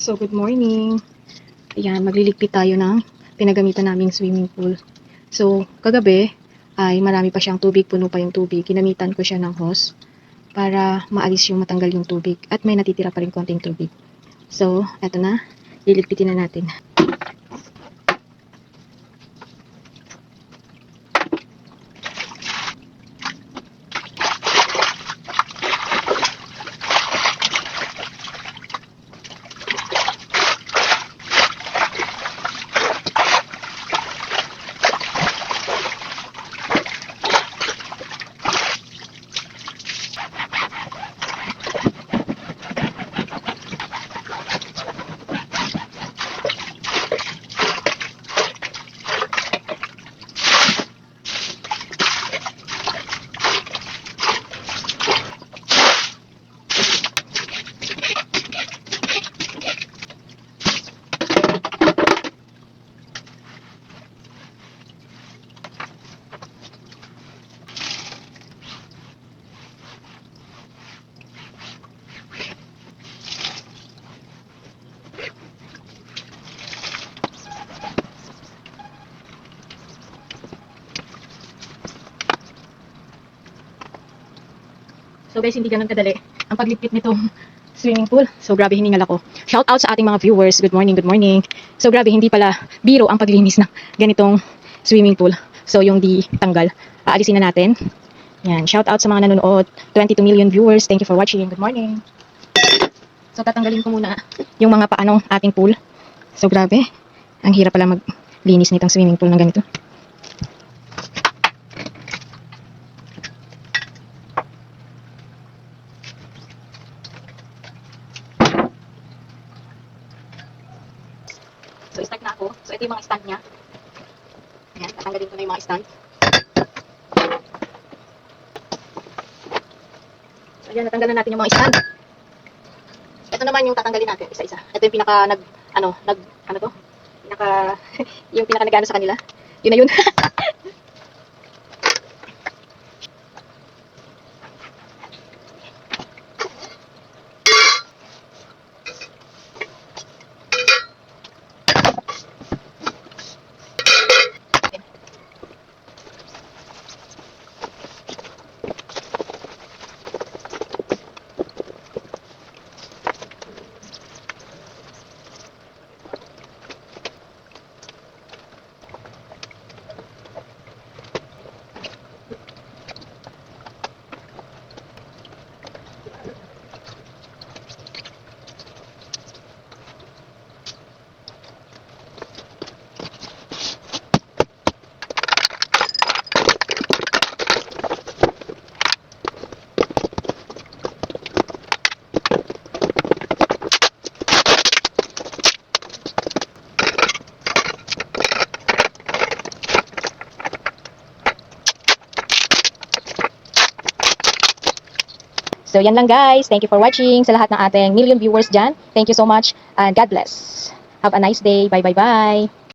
So, good morning. Ayan, magliligpit tayo ng pinagamitan naming swimming pool. So, kagabi ay marami pa siyang tubig, puno pa yung tubig. Ginamitan ko siya ng hose para maalis yung matanggal yung tubig at may natitira pa rin konting tubig. So, eto na, liligpitin na natin. So guys, hindi ganun kadali ang paglipit nitong swimming pool. So grabe, hiningal ako. Shout out sa ating mga viewers. Good morning, good morning. So grabe, hindi pala biro ang paglinis ng ganitong swimming pool. So yung di tanggal, aalisin na natin. Yan, shout out sa mga nanonood. 22 million viewers. Thank you for watching. Good morning. So tatanggalin ko muna yung mga paanong ating pool. So grabe, ang hirap pala maglinis nitong swimming pool ng ganito. So, start na ako. So, ito yung mga stand niya. Ayan, tatanggalin ko na yung mga stand. So, ayan, natanggal na natin yung mga stand. Ito naman yung tatanggalin natin, isa-isa. Ito yung pinaka yung pinaka nagano sa kanila. Yun na yun. So, yan lang guys. Thank you for watching. Sa lahat ng ating million viewers dyan, thank you so much and God bless. Have a nice day. Bye, bye, bye.